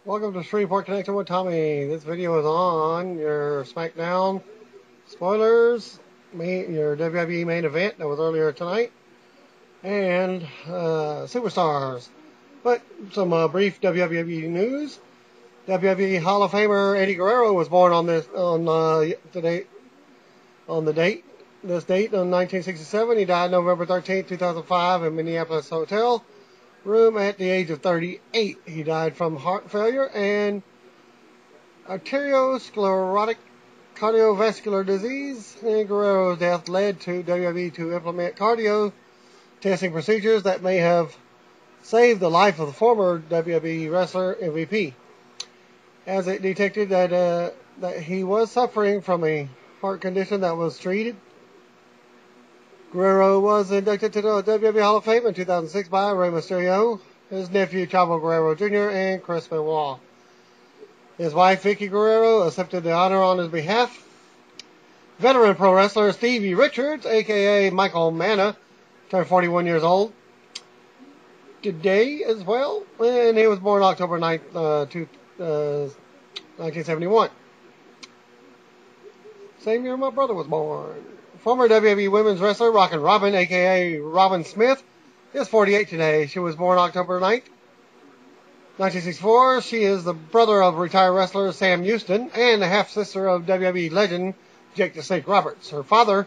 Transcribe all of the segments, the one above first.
Welcome to Shreveport Connection with Tommy. This video is on your SmackDown spoilers, your WWE main event that was earlier tonight, and superstars. But some brief WWE news. WWE Hall of Famer Eddie Guerrero was born on this date in 1967. He died November 13, 2005, in Minneapolis hotel room at the age of 38. He died from heart failure and arteriosclerotic cardiovascular disease. And Guerrero's death led to WWE to implement cardio testing procedures that may have saved the life of the former WWE wrestler MVP, as it detected that he was suffering from a heart condition that was treated. Guerrero was inducted to the WWE Hall of Fame in 2006 by Rey Mysterio, his nephew Chavo Guerrero Jr., and Chris Benoit. His wife Vicky Guerrero accepted the honor on his behalf. Veteran pro wrestler Stevie Richards, aka Michael Manna, turned 41 years old today as well, and he was born October 9th, 1971. Same year my brother was born. Former WWE women's wrestler Rockin' Robin, a.k.a. Robin Smith, is 48 today. She was born October 9th, 1964. She is the brother of retired wrestler Sam Houston and the half-sister of WWE legend Jake the Snake Roberts. Her father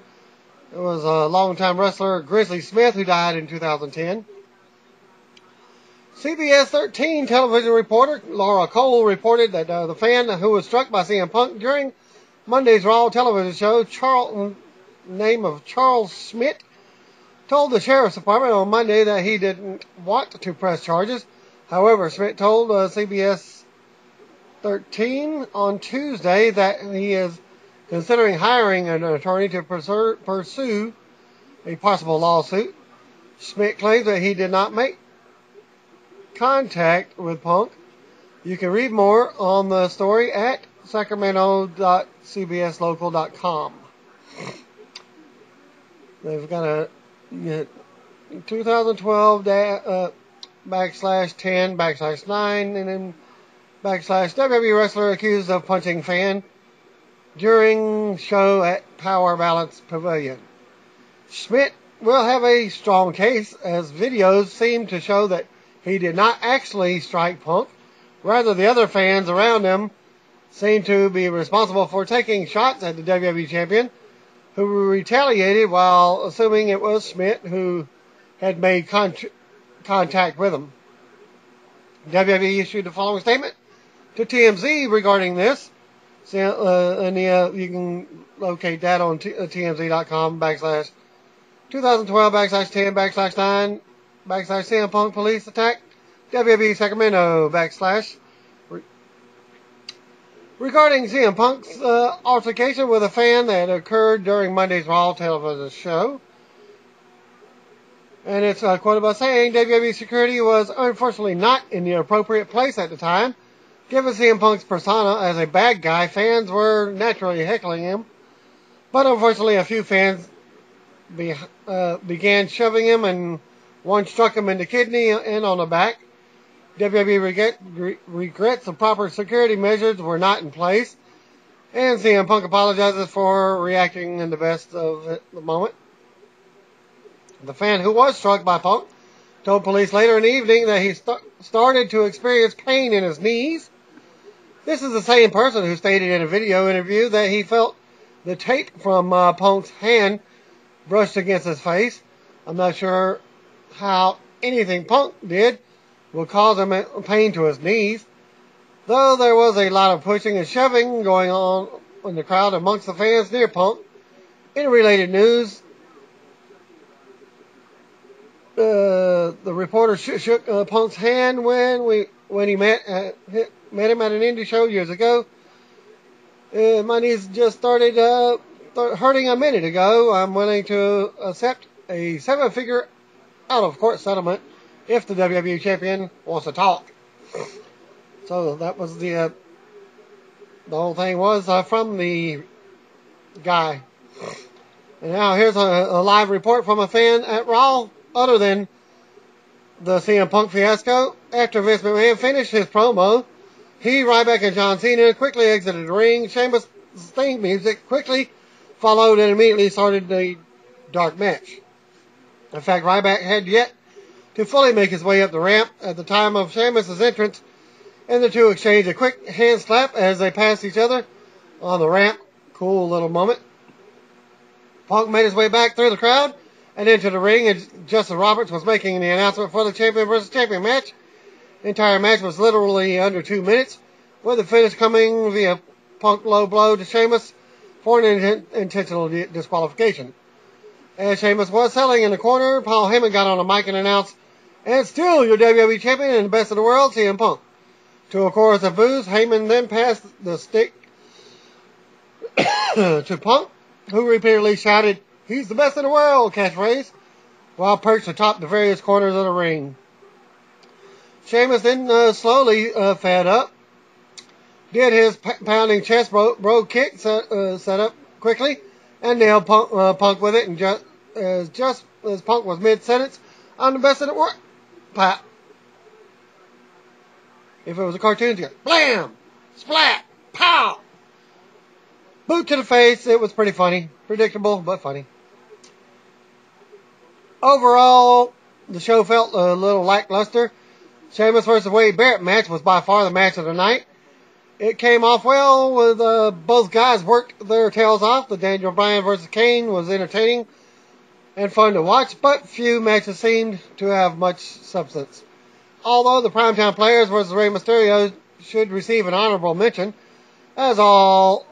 was a longtime wrestler Grizzly Smith, who died in 2010. CBS 13 television reporter Laura Cole reported that the fan who was struck by CM Punk during Monday's Raw television show, name of Charles Schmidt, told the sheriff's department on Monday that he didn't want to press charges. However, Schmidt told CBS 13 on Tuesday that he is considering hiring an attorney to pursue a possible lawsuit. Schmidt claims that he did not make contact with Punk. You can read more on the story at sacramento.cbslocal.com. They've got a 2012 /10/9 and then /WWE wrestler accused of punching fan during show at Power Balance Pavilion. Schmidt will have a strong case, as videos seem to show that he did not actually strike Punk. Rather, the other fans around him seem to be responsible for taking shots at the WWE champion, who retaliated while assuming it was Schmidt who had made contact with him. WWE issued the following statement to TMZ regarding this. And you can locate that on tmz.com /2012 /10 /9 CM Punk police attack WWE Sacramento regarding CM Punk's altercation with a fan that occurred during Monday's Raw television show. And it's quoted by saying, WWE security was unfortunately not in the appropriate place at the time. Given CM Punk's persona as a bad guy, fans were naturally heckling him. But unfortunately, a few fans began shoving him, and one struck him in the kidney and on the back. WWE regrets the proper security measures were not in place, and CM Punk apologizes for reacting in the best of the moment. The fan who was struck by Punk told police later in the evening that he started to experience pain in his knees. This is the same person who stated in a video interview that he felt the tape from Punk's hand brushed against his face. I'm not sure how anything Punk did will cause him pain to his knees, though there was a lot of pushing and shoving going on in the crowd amongst the fans near Punk. In related news, the reporter shook Punk's hand when he met him at an indie show years ago. My knees just started hurting a minute ago. I'm willing to accept a 7-figure out-of-court settlement if the WWE champion wants to talk. So that was the whole thing was from the guy. And now here's a live report from a fan at Raw. Other than the CM Punk fiasco, after Vince McMahon finished his promo, He, Ryback, and John Cena quickly exited the ring. Sheamus' theme music quickly followed and immediately started the dark match. In fact, Ryback had yet to fully make his way up the ramp at the time of Sheamus' entrance, and the two exchanged a quick hand slap as they passed each other on the ramp. Cool little moment. Punk made his way back through the crowd and into the ring, and Justin Roberts was making the announcement for the champion versus champion match. The entire match was literally under 2 minutes, with the finish coming via Punk low blow to Sheamus for an intentional disqualification. As Sheamus was selling in the corner, Paul Heyman got on the mic and announced, "And still your WWE champion and the best in the world, CM Punk." To a chorus of boos, Heyman then passed the stick to Punk, who repeatedly shouted, "He's the best in the world," catchphrase, while perched atop the various corners of the ring. Sheamus then slowly fed up, did his pounding chest bro kick set up quickly, and nailed Punk with it, and just as Punk was mid-sentence, "I'm the best in the world," pop. If it was a cartoon, blam, splat, pow. Boot to the face. It was pretty funny. Predictable, but funny. Overall, the show felt a little lackluster. Sheamus vs. Wade Barrett match was by far the match of the night. It came off well with both guys worked their tails off. The Daniel Bryan vs. Kane was entertaining and fun to watch, but few matches seemed to have much substance. Although the Primetime Players vs. Rey Mysterio should receive an honorable mention, as all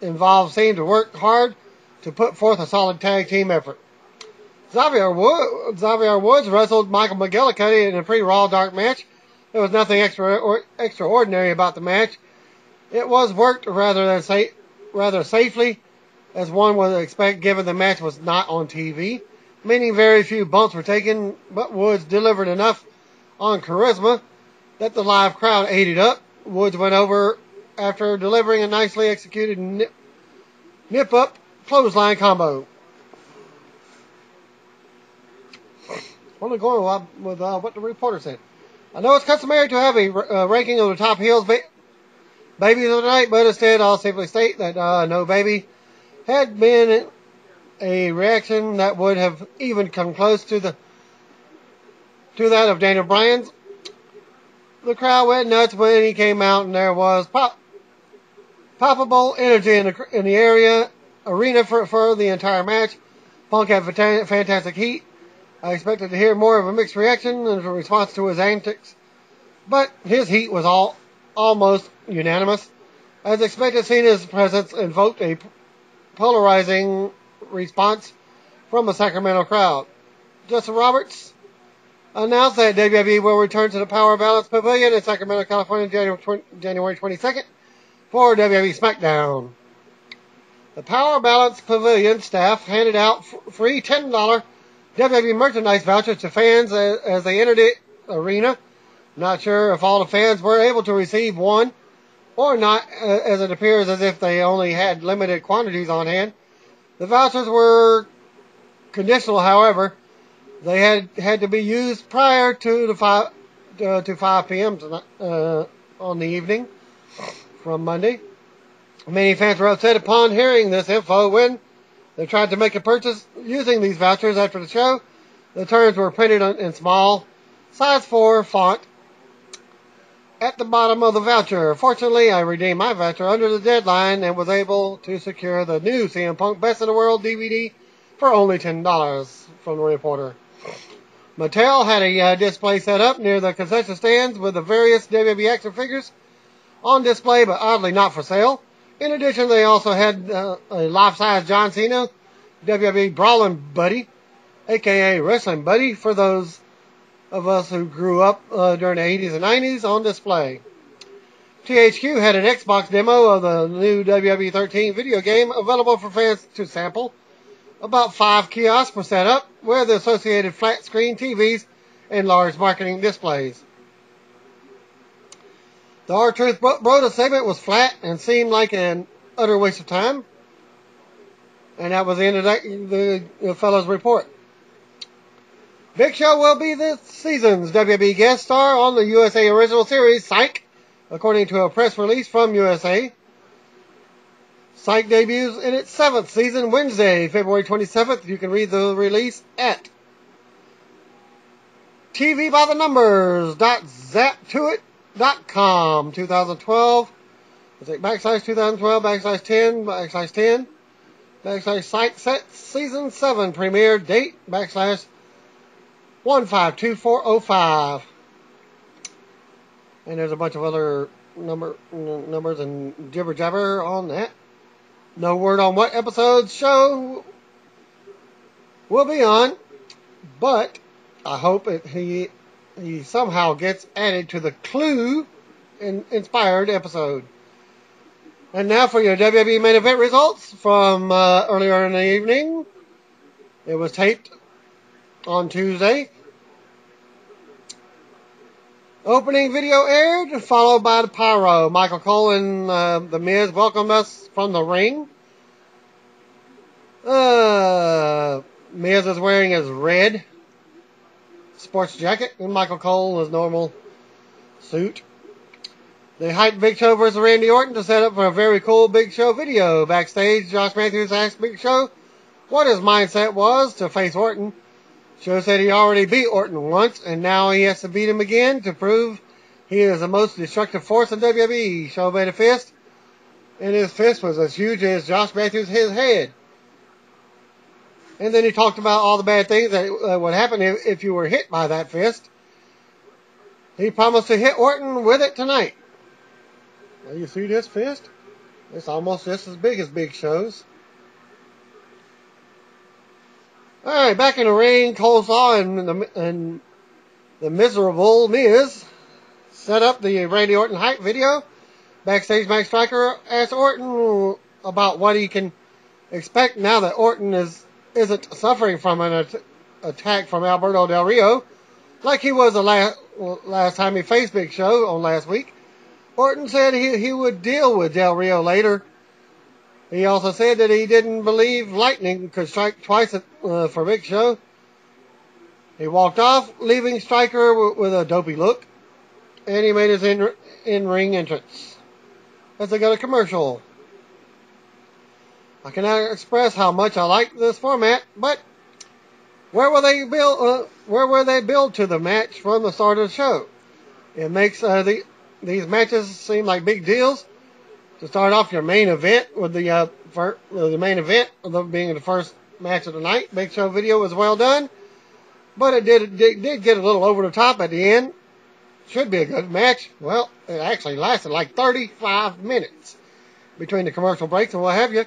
involved seemed to work hard to put forth a solid tag team effort. Xavier Woods wrestled Michael McGillicuddy in a pretty raw dark match. There was nothing extraordinary about the match. It was worked rather safely, as one would expect given the match was not on TV, meaning very few bumps were taken, but Woods delivered enough on charisma that the live crowd ate it up. Woods went over after delivering a nicely executed nip-up clothesline combo. Only going with what the reporter said. I know it's customary to have a ranking of the top heels babies of the night, but instead I'll simply state that no baby had been a reaction that would have even come close to that of Daniel Bryan's. The crowd went nuts when he came out, and there was palpable energy in the arena for the entire match. Punk had fantastic heat. I expected to hear more of a mixed reaction in response to his antics, but his heat was almost unanimous. As expected, Cena's presence invoked a polarizing response from the Sacramento crowd. Justin Roberts announced that WWE will return to the Power Balance Pavilion in Sacramento, California, January 22nd for WWE SmackDown. The Power Balance Pavilion staff handed out free $10 WWE merchandise vouchers to fans as they entered the arena. Not sure if all the fans were able to receive one or not, as it appears as if they only had limited quantities on hand. The vouchers were conditional, however. They had to be used prior to 5 p.m. tonight, on the evening from Monday. Many fans were upset upon hearing this info when they tried to make a purchase using these vouchers after the show. The terms were printed in small, size 4 font at the bottom of the voucher. Fortunately, I redeemed my voucher under the deadline and was able to secure the new CM Punk Best in the World DVD for only $10 from the reporter. Mattel had a display set up near the concession stands with the various WWE action figures on display, but oddly not for sale. In addition, they also had a life-size John Cena WWE Brawling Buddy, aka Wrestling Buddy, for those of us who grew up during the 80s and 90s, on display. THQ had an Xbox demo of the new WWE 13 video game available for fans to sample. About 5 kiosks were set up with the associated flat-screen TVs and large marketing displays. The R-Truth Broda segment was flat and seemed like an utter waste of time. And that was the end of the fellow's report. Big Show will be this season's WWE guest star on the USA Original Series, Psych, according to a press release from USA. Psych debuts in its 7th season Wednesday, February 27th. You can read the release at tvbythenumbers.zaptoit.com. 2012. It's like /2012, /10, /10, Psych set season 7 premiere date, /152405. And there's a bunch of other numbers and jibber jabber on that. No word on what episode's show will be on, but I hope he somehow gets added to the Clue inspired episode. And now for your WWE main event results from earlier in the evening. It was taped on Tuesday. Opening video aired, followed by the pyro. Michael Cole and The Miz welcomed us from the ring. Miz is wearing his red sports jacket, and Michael Cole his normal suit. They hyped Big Show versus Randy Orton to set up for a very cool Big Show video. Backstage, Josh Matthews asked Big Show what his mindset was to face Orton. Show said he already beat Orton once, and now he has to beat him again to prove he is the most destructive force in WWE. Show made a fist, and his fist was as huge as Josh Matthews' head. And then he talked about all the bad things that would happen if you were hit by that fist. He promised to hit Orton with it tonight. Now you see this fist? It's almost just as big as Big Show's. Alright, back in the ring, Coleslaw and the miserable Miz set up the Randy Orton hype video. Backstage, Max Striker asked Orton about what he can expect now that Orton isn't suffering from an attack from Alberto Del Rio like he was the last time he faced Big Show on last week. Orton said he would deal with Del Rio later. He also said that he didn't believe lightning could strike twice for Big Show. He walked off, leaving Striker with a dopey look, and he made his in-ring entrance. Let's go to commercial. I cannot express how much I like this format, but where will they build to the match from the start of the show? It makes these matches seem like big deals. To start off your main event with the main event being the first match of the night, Big Show video was well done, but it did get a little over the top at the end. Should be a good match. Well, it actually lasted like 35 minutes between the commercial breaks and what have you.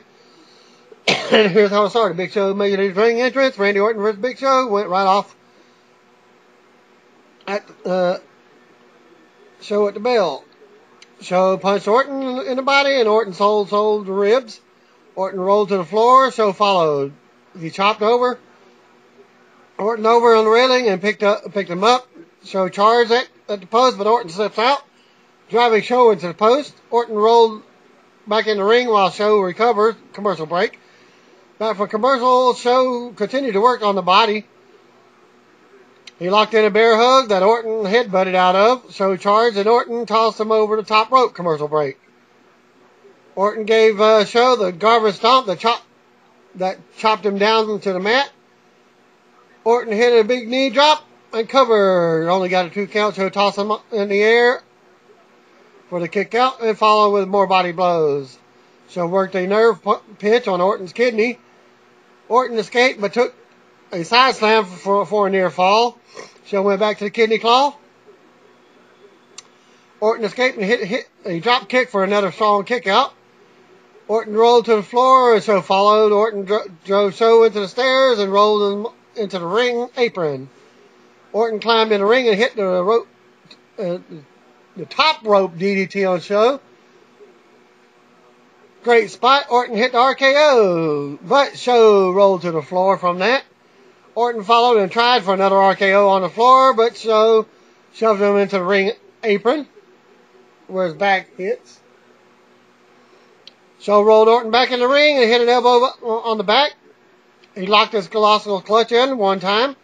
And here's how it started. Big Show made his ring entrance. Randy Orton versus Big Show went right off at Show at the bell. Show punched Orton in the body, and Orton sold the ribs. Orton rolled to the floor. Show followed. He chopped Orton over on the railing and picked him up. Show charged at the post, but Orton slips out, driving Show into the post. Orton rolled back in the ring while Show recovered. Commercial break. Back for commercial, Show continued to work on the body. He locked in a bear hug that Orton headbutted out of. Show charged, and Orton tossed him over the top rope. Commercial break. Orton gave Show the garbage stomp that chopped him down to the mat. Orton hit a big knee drop and covered. Only got a 2 count. Show tossed him in the air for the kick out and followed with more body blows. Show worked a nerve pinch on Orton's kidney. Orton escaped but took a side slam for a near fall. Show went back to the kidney claw. Orton escaped and hit a drop kick for another strong kick out. Orton rolled to the floor and Show followed. Orton drove Show into the stairs and rolled him into the ring apron. Orton climbed in the ring and hit the top rope DDT on Show. Great spot. Orton hit the RKO, but Show rolled to the floor from that. Orton followed and tried for another RKO on the floor, but Show shoved him into the ring apron, where his back hits. Show rolled Orton back in the ring and hit an elbow on the back. He locked his colossal clutch in one time.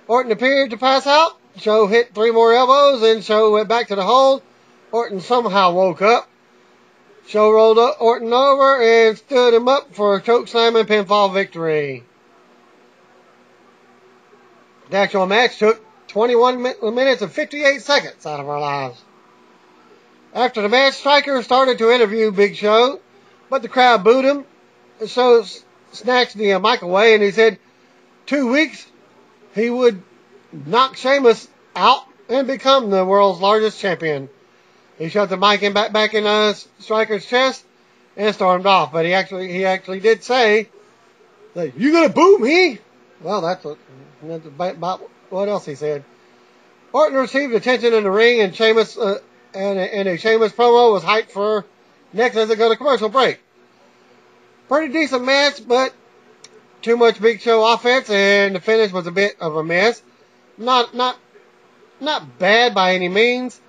Orton appeared to pass out. Show hit 3 more elbows, and Show went back to the hold. Orton somehow woke up. Show rolled Orton over and stood him up for a chokeslam and pinfall victory. The actual match took 21 minutes and 58 seconds out of our lives. After the match, Stryker started to interview Big Show, but the crowd booed him. The Show snatched the mic away and he said 2 weeks he would knock Sheamus out and become the world's largest champion. He shoved the mic back in Stryker's chest and stormed off. But he actually did say that, "You gonna boo me?" Well, that's about what else he said. Orton received attention in the ring, and Sheamus and a Sheamus promo was hyped for next as they go to commercial break. Pretty decent match, but too much Big Show offense, and the finish was a bit of a mess. Not bad by any means.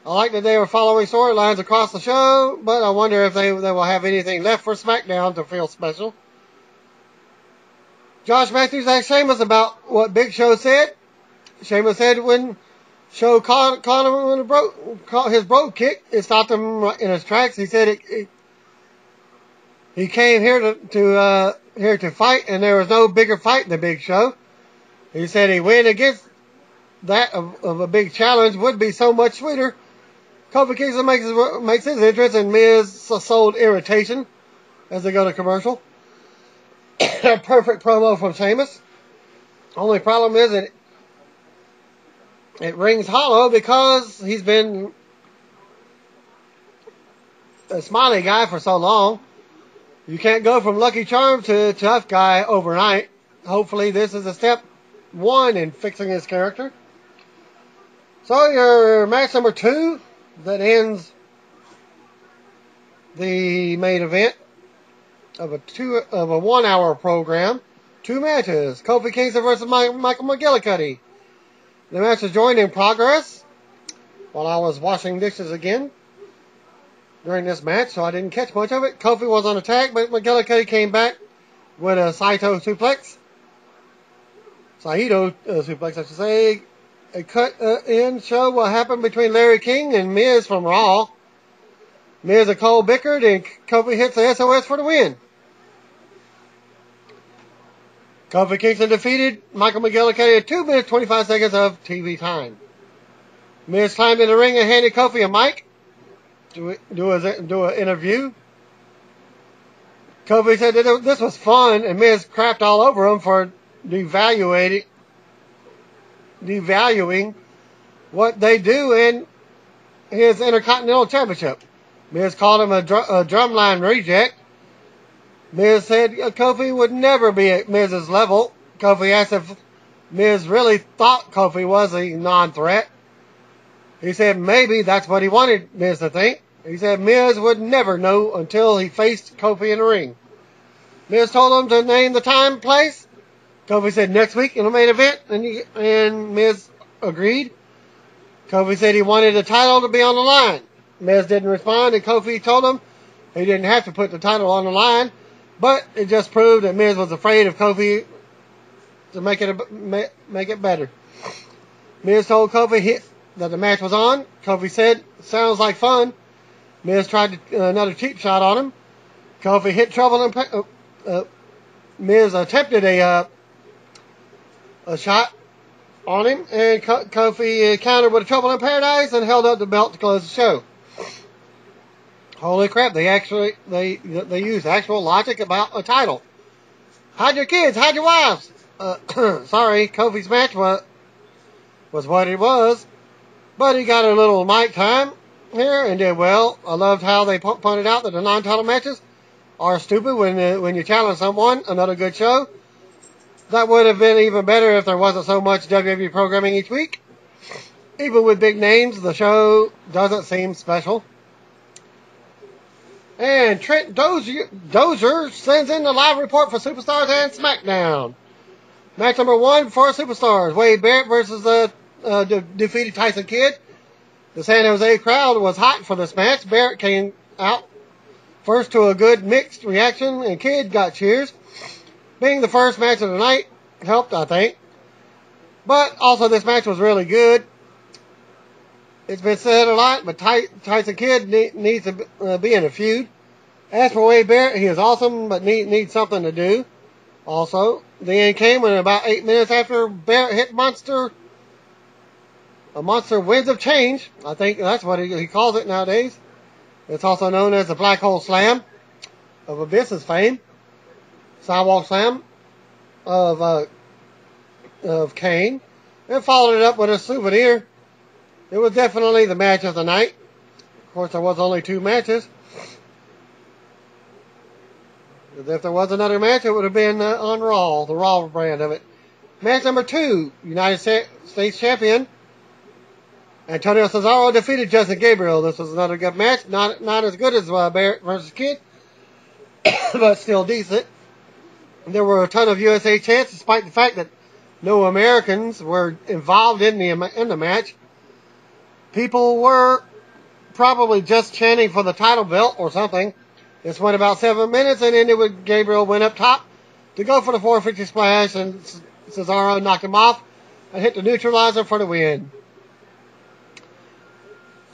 I like that they were following storylines across the show, but I wonder if they will have anything left for SmackDown to feel special. Josh Matthews asked Sheamus about what Big Show said. Sheamus said when Show caught him with his brogue kick, it stopped him in his tracks. He said he came here to fight, and there was no bigger fight than Big Show. He said he win against that of a big challenge would be so much sweeter. Kofi Kingston makes his entrance, and Miz sold irritation as they go to commercial. A perfect promo from Sheamus. Only problem is that it rings hollow because he's been a smiley guy for so long. You can't go from Lucky Charm to tough guy overnight. Hopefully this is a step one in fixing his character. So your match number 2 that ends the main event of a 1 hour program. 2 matches. Kofi Kingston versus Michael McGillicuddy. The match is joined in progress while I was washing dishes again during this match, so I didn't catch much of it. Kofi was on attack, but McGillicuddy came back with a Saito suplex. Suplex, I should say. A cut in show what happened between Larry King and Miz from Raw. Miz and Cole bickered, and Kofi hits the SOS for the win. Kofi Kingston defeated Michael McGillicuddy in 2 minutes 25 seconds of TV time. Miz climbed in the ring and handed Kofi a mic to do an interview. Kofi said that this was fun, and Miz crapped all over him for devaluing what they do in his Intercontinental Championship. Miz called him a drumline reject. Miz said Kofi would never be at Miz's level. Kofi asked if Miz really thought Kofi was a non-threat. He said maybe that's what he wanted Miz to think. He said Miz would never know until he faced Kofi in the ring. Miz told him to name the time and place. Kofi said next week in the main event, and Miz agreed. Kofi said he wanted the title to be on the line. Miz didn't respond, and Kofi told him he didn't have to put the title on the line, but it just proved that Miz was afraid of Kofi to make it better. Miz told Kofi that the match was on. Kofi said, "Sounds like fun." Miz tried another cheap shot on him. Kofi hit trouble and Miz attempted a shot on him, and Kofi countered with a trouble in paradise and held up the belt to close the show. Holy crap! They used actual logic about a title. Hide your kids, hide your wives. Sorry, Kofi's match was what it was, but he got a little mic time here and did well. I loved how they pointed out that the non-title matches are stupid when you challenge someone. Another good show. That would have been even better if there wasn't so much WWE programming each week. Even with big names, the show doesn't seem special. And Trent Dozier sends in the live report for Superstars and SmackDown. Match number 1 for Superstars. Wade Barrett versus defeated Tyson Kidd. The San Jose crowd was hot for this match. Barrett came out first to a good mixed reaction, and Kidd got cheers. Being the first match of the night helped, I think. But also this match was really good. It's been said a lot, but Tyson Kidd needs to be in a feud. As for Wade Barrett, he is awesome, but needs something to do. Also, the end came when about 8 minutes after Barrett hit a monster winds of change. I think that's what he calls it nowadays. It's also known as the Black Hole Slam of Abyss's fame. Sidewalk Slam of Kane. And followed it up with a souvenir. It was definitely the match of the night. Of course, there was only 2 matches. If there was another match, it would have been on Raw, the Raw brand of it. Match number 2, United States Champion Antonio Cesaro defeated Justin Gabriel. This was another good match. Not as good as Barrett versus Kidd, but still decent. There were a ton of USA chants, despite the fact that no Americans were involved in the match. People were probably just chanting for the title belt or something. This went about 7 minutes and ended with Gabriel went up top to go for the 450 splash, and Cesaro knocked him off and hit the neutralizer for the win.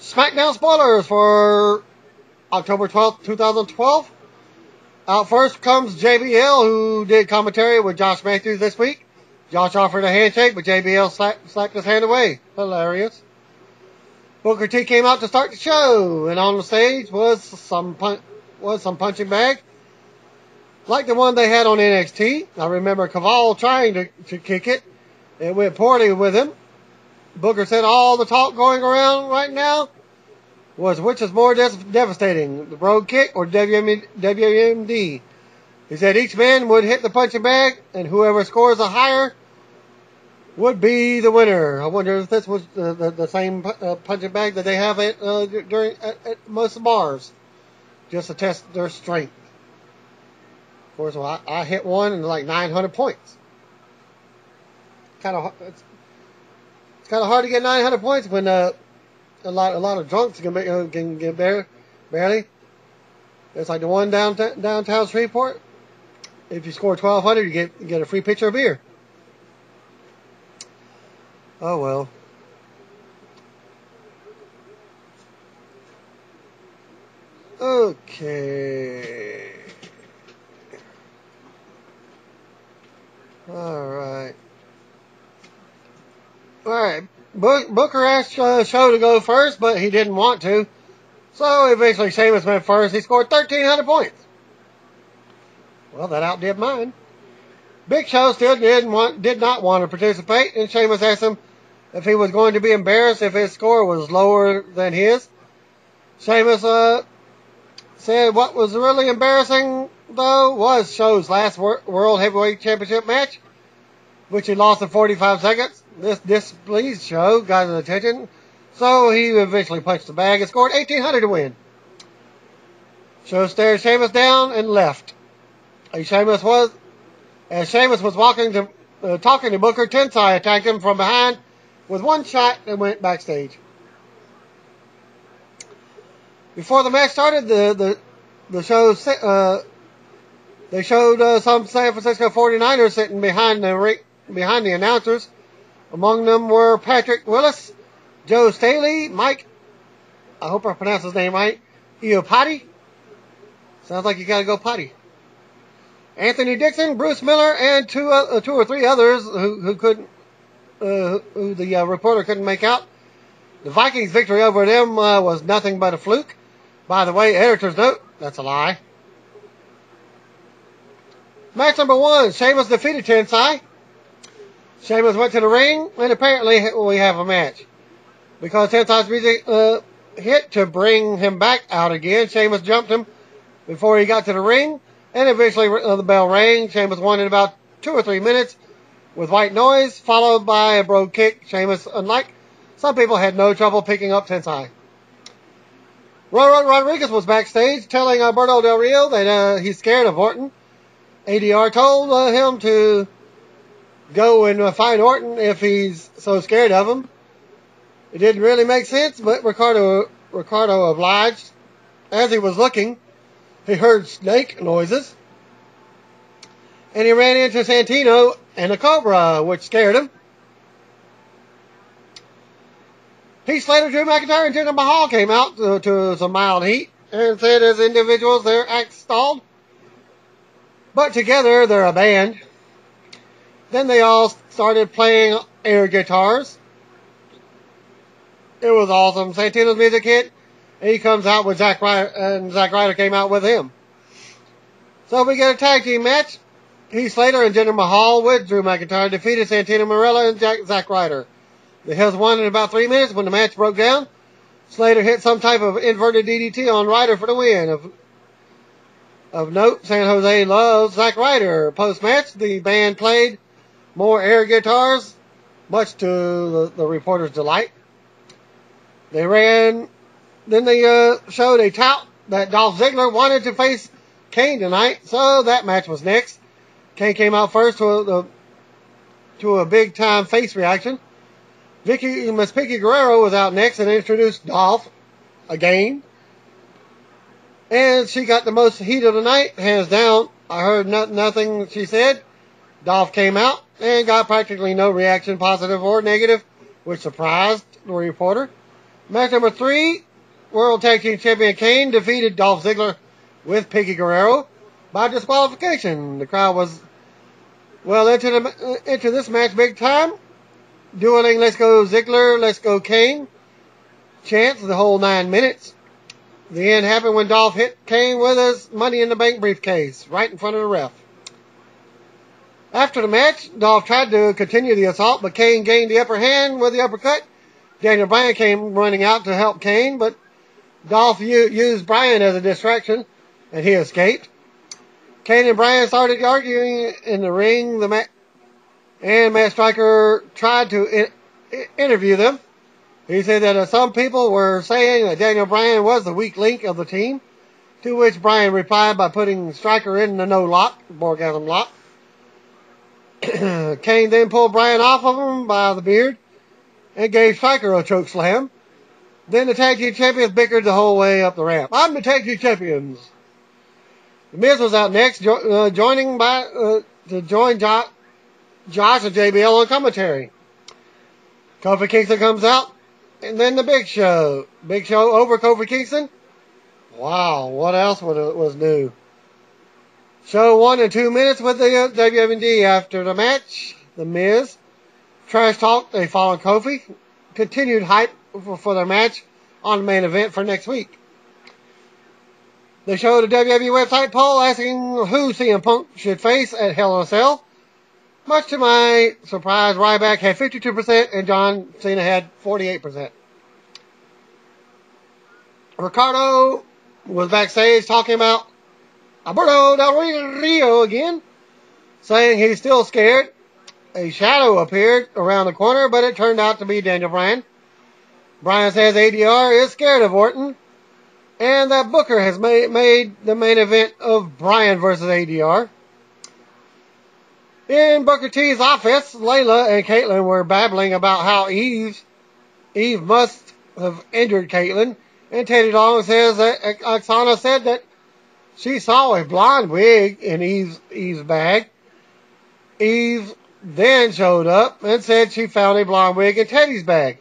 SmackDown spoilers for October 12th, 2012. Out first comes JBL, who did commentary with Josh Matthews this week. Josh offered a handshake, but JBL slapped his hand away. Hilarious. Booker T came out to start the show, and on the stage was some punching bag, like the one they had on NXT. I remember Caval trying to kick it. It went poorly with him. Booker said all the talk going around right now was which is more devastating, the Brogue Kick or WMD. He said each man would hit the punching bag, and whoever scores a higher would be the winner. I wonder if this was the same punching bag that they have at most bars, just to test their strength. Of course, well, I hit one and like 900 points. It's kind of hard to get 900 points when a lot of drunks can get barely. It's like the one downtown Shreveport. If you score 1,200, you get a free pitcher of beer. Oh well. Okay. Alright. Alright. Booker asked Show to go first, but he didn't want to. So eventually Sheamus went first. He scored 1,300 points. Well, that outdid mine. Big Show still did not want to participate, and Sheamus asked him if he was going to be embarrassed if his score was lower than his. Sheamus said what was really embarrassing, though, was Show's last World Heavyweight Championship match, which he lost in 45 seconds. This displeased Show, got his attention, so he eventually punched the bag and scored 1,800 to win. Show stared Sheamus down and left. As Sheamus was talking to Booker, Tensai attacked him from behind with one shot and went backstage. Before the match started, the show they showed some San Francisco 49ers sitting behind the announcers. Among them were Patrick Willis, Joe Staley, Mike, I hope I pronounced his name right, Iopati. Sounds like you gotta go potty. Anthony Dixon, Bruce Miller, and two or three others who the reporter couldn't make out. The Vikings' victory over them was nothing but a fluke. By the way, editor's note, that's a lie. Match number 1, Sheamus defeated Tensai. Sheamus went to the ring, and apparently we have a match. Because Tensai's music hit to bring him back out again, Sheamus jumped him before he got to the ring, and eventually the bell rang. Sheamus won in about 2 or 3 minutes with white noise, followed by a Brogue Kick. Sheamus, unlike some people, had no trouble picking up Tensai. Rodriguez was backstage telling Alberto Del Rio that he's scared of Orton. ADR told him to go and find Orton if he's so scared of him. It didn't really make sense, but Ricardo obliged. As he was looking, he heard snake noises, and he ran into Santino and a Cobra, which scared him. Heath Slater, Drew McIntyre, and Jinder Mahal came out to some mild heat and said as individuals their acts stalled. But together they're a band. Then they all started playing air guitars. It was awesome. Santino's music hit, and he comes out with Zack Ryder, and Zack Ryder came out with him. So we get a tag team match. Heath Slater and Jinder Mahal with Drew McIntyre defeated Santino Marella and Zack Ryder. The Hills won in about 3 minutes. When the match broke down, Slater hit some type of inverted DDT on Ryder for the win. Of note, San Jose loves Zack Ryder. Post-match, the band played more air guitars, much to the reporter's delight. Then they showed a tout that Dolph Ziggler wanted to face Kane tonight, so that match was next. Kane came out first to a big-time face reaction. Miss Piggy Guerrero was out next and introduced Dolph again. And she got the most heat of the night, hands down. I heard nothing she said. Dolph came out and got practically no reaction, positive or negative, which surprised the reporter. Match number 3, World Tag Team Champion Kane defeated Dolph Ziggler with Piggy Guerrero by disqualification. The crowd was well into this match big time. Dueling "Let's Go Ziggler, Let's Go Kane" chants the whole 9 minutes. The end happened when Dolph hit Kane with his Money in the Bank briefcase right in front of the ref. After the match, Dolph tried to continue the assault, but Kane gained the upper hand with the uppercut. Daniel Bryan came running out to help Kane, but Dolph used Bryan as a distraction, and he escaped. Kane and Bryan started arguing in the ring. And Matt Striker tried to interview them. He said that some people were saying that Daniel Bryan was the weak link of the team, to which Bryan replied by putting Striker in the no lock, Borgasm lock. Kane then pulled Bryan off of him by the beard and gave Striker a choke slam. Then the tag team champions bickered the whole way up the ramp. I'm the tag team champions. The Miz was out next, joining Josh and JBL on commentary. Kofi Kingston comes out, and then the Big Show. Big Show over Kofi Kingston. Wow, what else was new? Show won in 2 minutes with the WMD. After the match, the Miz trash talked a fallen Kofi. Continued hype for their match on the main event for next week. They showed a WWE website poll asking who CM Punk should face at Hell in a Cell. Much to my surprise, Ryback had 52% and John Cena had 48%. Ricardo was backstage talking about Alberto Del Rio again, saying he's still scared. A shadow appeared around the corner, but it turned out to be Daniel Bryan. Bryan says ADR is scared of Orton, and that Booker has made the main event of Bryan versus ADR. In Booker T's office, Layla and Caitlyn were babbling about how Eve must have injured Caitlyn, and Teddy Long says that Oksana said that she saw a blonde wig in Eve's bag. Eve then showed up and said she found a blonde wig in Teddy's bag.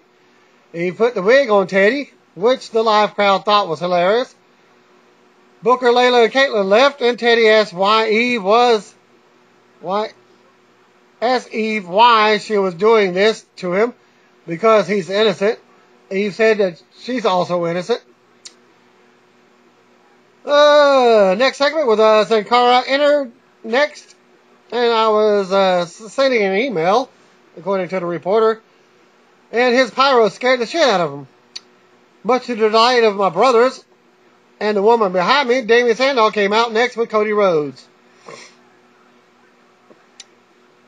Eve put the wig on Teddy, which the live crowd thought was hilarious. Booker, Layla, and Caitlyn left, and Teddy asked Eve why she was doing this to him, because he's innocent. Eve said that she's also innocent. Next segment with Sin Cara entered next, and I was sending an email, according to the reporter, and his pyro scared the shit out of him. Much to the delight of my brothers and the woman behind me, Damien Sandow came out next with Cody Rhodes.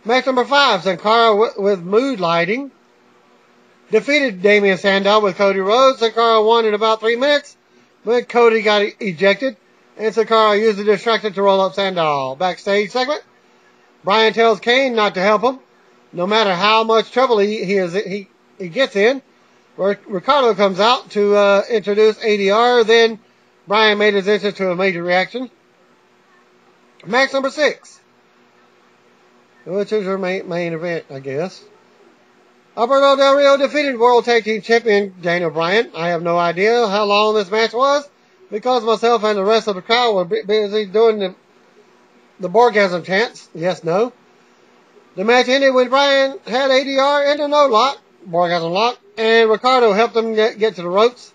Match number 5, Sin Cara with mood lighting defeated Damien Sandow with Cody Rhodes. Sin Cara won in about 3 minutes, but Cody got ejected, and Sin Cara used the distraction to roll up Sandow. Backstage segment, Bryan tells Kane not to help him, no matter how much trouble he gets in. Ricardo comes out to introduce ADR, then Bryan made his entrance to a major reaction. Match number 6, which is your main event, I guess. Alberto Del Rio defeated World Tag Team Champion Daniel Bryan. I have no idea how long this match was because myself and the rest of the crowd were busy doing the Borgasm chants. Yes, no. The match ended when Bryan had ADR into no lock, Borgasm lock, and Ricardo helped him get to the ropes.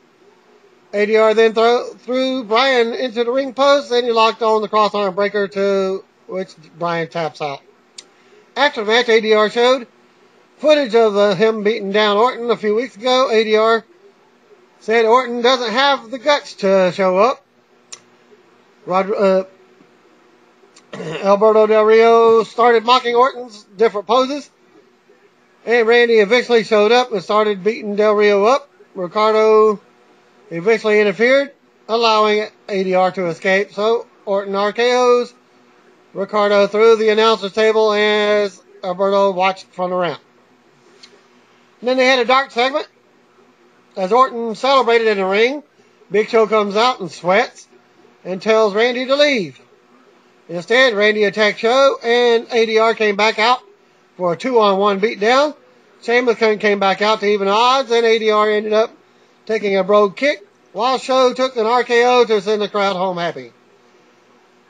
ADR then threw Bryan into the ring post and he locked on the crossarm breaker, to which Bryan taps out. After the match, ADR showed footage of him beating down Orton a few weeks ago. ADR said Orton doesn't have the guts to show up. Alberto Del Rio started mocking Orton's different poses, and Randy eventually showed up and started beating Del Rio up. Ricardo eventually interfered, allowing ADR to escape, so Orton RKO's Ricardo through the announcer's table as Alberto watched from the ramp. And then they had a dark segment. As Orton celebrated in the ring, Big Show comes out and sweats and tells Randy to leave. Instead, Randy attacked Show and ADR came back out for a 2-on-1 beatdown. Sheamus came back out to even odds, and ADR ended up taking a brogue kick while Show took an RKO to send the crowd home happy.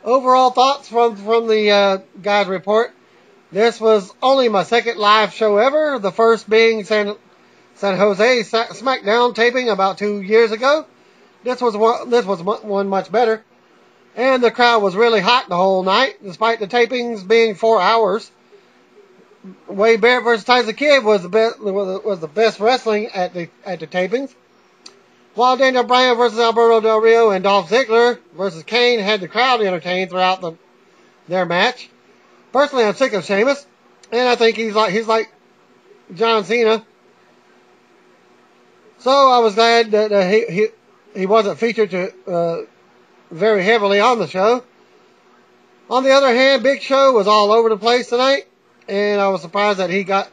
Overall thoughts from the guys' report. This was only my second live show ever, the first being San Jose SmackDown taping about 2 years ago. This was one much better, and the crowd was really hot the whole night, despite the tapings being 4 hours. Wade Barrett versus Tyson Kidd was the best wrestling at the tapings, while Daniel Bryan versus Alberto Del Rio and Dolph Ziggler versus Kane had the crowd entertained throughout their match. Personally, I'm sick of Sheamus, and I think he's like John Cena. So I was glad that he wasn't featured very heavily on the show. On the other hand, Big Show was all over the place tonight, and I was surprised that he got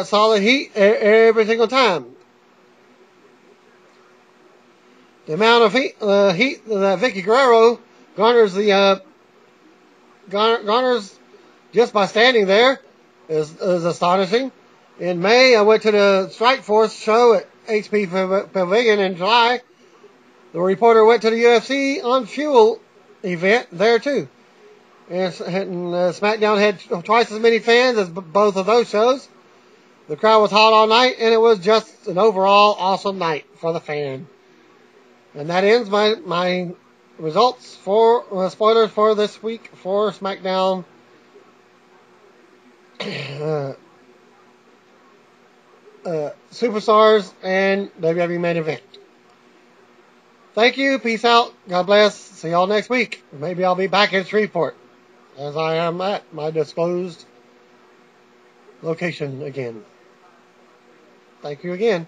solid heat every single time. The amount of heat that Vicky Guerrero garners just by standing there is astonishing. In May, I went to the Strikeforce show at HP Pavilion in July. The reporter went to the UFC on Fuel event there too. And SmackDown had twice as many fans as both of those shows. The crowd was hot all night, and it was just an overall awesome night for the fan. And that ends my results for spoilers for this week for SmackDown Superstars and WWE Main Event. Thank you. Peace out. God bless. See y'all next week. Maybe I'll be back in Shreveport, as I am at my disclosed location again. Thank you again.